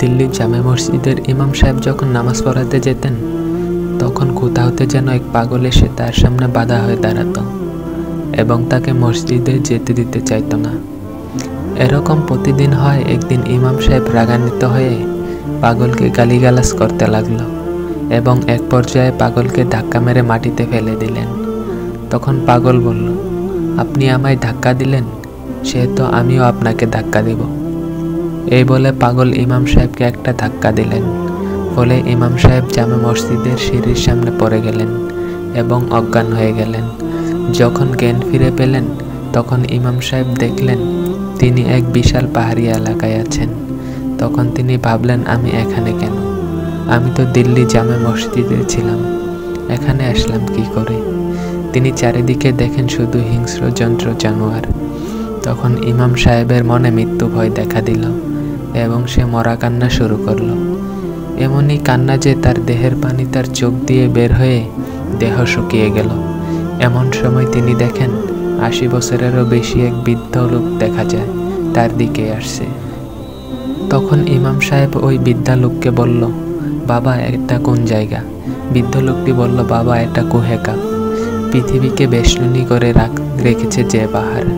দিল্লির জামে মসজিদের ইমাম সাহেব যখন নামাজ পড়াতে যেতেন, তখন কোথা হতে যেন এক পাগল এসে তার সামনে বাধা হয়ে দাঁড়াতো এবং তাকে মসজিদে যেতে দিতে চাইত না। এরকম প্রতিদিন হয়। একদিন ইমাম সাহেব রাগান্বিত হয়ে পাগলকে গালিগালাজ করতে লাগলো এবং এক পর্যায়ে পাগলকে ধাক্কা মেরে মাটিতে ফেলে দিলেন। তখন পাগল বলল, আপনি আমায় ধাক্কা দিলেন, সেহেতু আমিও আপনাকে ধাক্কা দেব। এই বলে পাগল ইমাম সাহেবকে একটা ধাক্কা দিলেন। ফলে ইমাম সাহেব জামে মসজিদের সিঁড়ির সামনে পড়ে গেলেন এবং অজ্ঞান হয়ে গেলেন। যখন জ্ঞান ফিরে পেলেন, তখন ইমাম সাহেব দেখলেন তিনি এক বিশাল পাহাড়ি এলাকায় আছেন। তখন তিনি ভাবলেন, আমি এখানে কেন? আমি তো দিল্লি জামে মসজিদে ছিলাম, এখানে আসলাম কি করে? তিনি চারিদিকে দেখেন শুধু হিংস্র যন্ত্র জানোয়ার। তখন ইমাম সাহেবের মনে মৃত্যু ভয় দেখা দিল এবং সে মরা কান্না শুরু করল। এমনই কান্না যে তার দেহের পানি তার চোখ দিয়ে বের হয়ে দেহ শুকিয়ে গেল। এমন সময় তিনি দেখেন 80 বছরেরও বেশি এক বৃদ্ধ লোক দেখা যায়, তার দিকে আসছে। তখন ইমাম সাহেব ওই বৃদ্ধা লোককে বলল, বাবা এটা কোন জায়গা? বৃদ্ধ লোকটি বলল, বাবা এটা কুহেকাফ, পৃথিবীকে বেষ্টনী করে রেখেছে যে পাহাড়,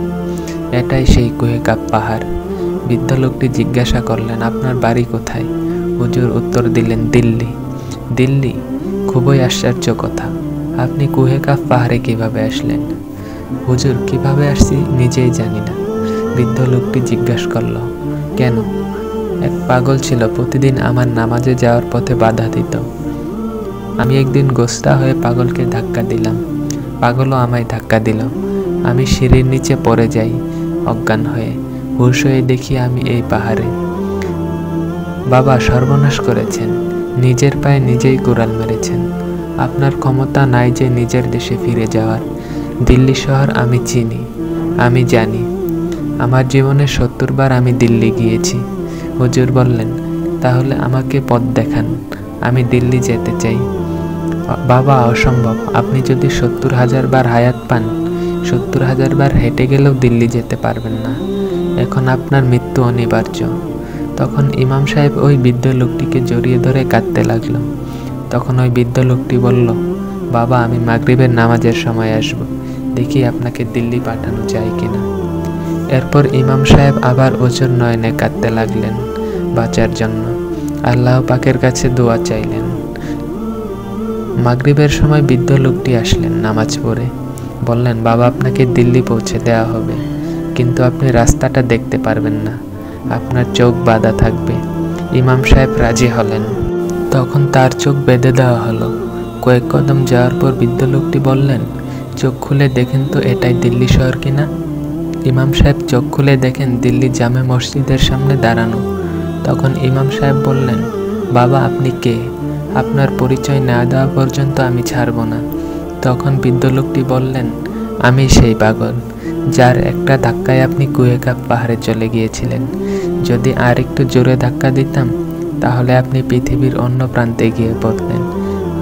এটাই সেই কুহেকাফ পাহাড়। বৃদ্ধ লোকটি জিজ্ঞাসা করলেন, আপনার বাড়ি কোথায়? হুজুর উত্তর দিলেন, দিল্লি। দিল্লি? খুবই আশ্চর্য কথা, আপনি কুহেকাফ পাহাড়ে কিভাবে আসলেন? হুজুর কিভাবে আসছি নিজেই জানি না। বৃদ্ধ লোকটি জিজ্ঞাসা করল, কেন? এক পাগল ছিল, প্রতিদিন আমার নামাজে যাওয়ার পথে বাধা দিত। আমি একদিন গোস্তা হয়ে পাগলকে ধাক্কা দিলাম, পাগলও আমায় ধাক্কা দিল। আমি সিঁড়ির নিচে পড়ে যাই অজ্ঞান হয়ে। হুঁশ হয়ে দেখি আমি এই পাহাড়ে। বাবা সর্বনাশ করেছেন, নিজের পায়ে নিজেই কুড়াল মেরেছেন। আপনার ক্ষমতা নাই যে নিজের দেশে ফিরে যাওয়ার। দিল্লি শহর আমি চিনি, আমি জানি। আমার জীবনে 70 বার আমি দিল্লি গিয়েছি। হুজুর বললেন, তাহলে আমাকে পথ দেখান, আমি দিল্লি যেতে চাই। বাবা অসম্ভব, আপনি যদি 70,000 বার হায়াত পান, 70,000 বার হেঁটে গেলেও দিল্লি যেতে পারবেন না। এখন আপনার মৃত্যু অনিবার্য। তখন ইমাম সাহেব ওই বৃদ্ধ লোকটিকে জড়িয়ে ধরে কাঁদতে লাগলো। তখন ওই বৃদ্ধ লোকটি বলল, বাবা আমি মাগরিবের নামাজের সময় আসব, দেখি আপনাকে দিল্লি পাঠানো যায় কিনা। এরপর ইমাম সাহেব আবার ওজোর নয়নে কাঁদতে লাগলেন বাঁচার জন্য। আল্লাহ পাকের কাছে দোয়া চাইলেন। মাগরিবের সময় বৃদ্ধ লোকটি আসলেন নামাজ পড়ে। বললেন, বাবা আপনাকে দিল্লি পৌঁছে দেওয়া হবে, কিন্তু আপনি রাস্তাটা দেখতে পারবেন না, আপনার চোখ বাঁধা থাকবে। ইমাম সাহেব রাজি হলেন। তখন তার চোখ বেঁধে দেওয়া হলো। কয়েক কদম যাওয়ার পর বৃদ্ধ লোকটি বললেন, চোখ খুলে দেখেন তো এটাই দিল্লি শহর কিনা। ইমাম সাহেব চোখ খুলে দেখেন দিল্লি জামে মসজিদের সামনে দাঁড়ানো। তখন ইমাম সাহেব বললেন, বাবা আপনি কে? আপনার পরিচয় না দেওয়া পর্যন্ত আমি ছাড়ব না। তখন বৃদ্ধ লোকটি বললেন, আমি সেই পাগল যার একটা ধাক্কায় আপনি কুহেকাফ পাহাড়ে চলে গিয়েছিলেন। যদি আর একটু জোরে ধাক্কা দিতাম, তাহলে আপনি পৃথিবীর অন্য প্রান্তে গিয়ে পড়তেন।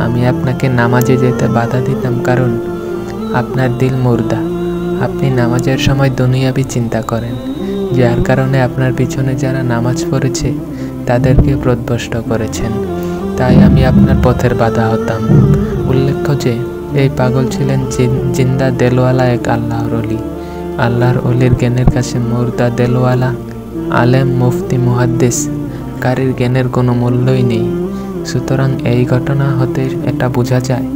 আমি আপনাকে নামাজে যেতে বাধা দিতাম কারণ আপনার দিল মুর্দা। আপনি নামাজের সময় দুনিয়াবি চিন্তা করেন, যার কারণে আপনার পিছনে যারা নামাজ পড়েছে তাদেরকে পথভ্রষ্ট করেছেন। তাই আমি আপনার পথের বাধা হতাম। উল্লেখ্য যে এই পাগল ছিলেন জিন্দা দেলওয়ালা এক আল্লাহর অলি। আল্লাহর অলির জ্ঞানের কাছে মুর্দা দেলওয়ালা আলেম মুফতি মুহাদ্দিস কারীর জ্ঞানের কোনো মূল্যই নেই। সুতরাং এই ঘটনা হতে এটা বোঝা যায়,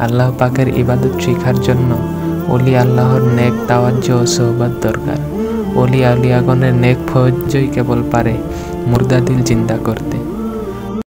আল্লাহ পাকের ইবাদত শিখার জন্য অলি আল্লাহর নেক তাওয়াজ্জু ও সোহবত দরকার। অলি আউলিয়াগণের নেক ফওয়াজ্জই কেবল পারে মুর্দা দিল জিন্দা করতে।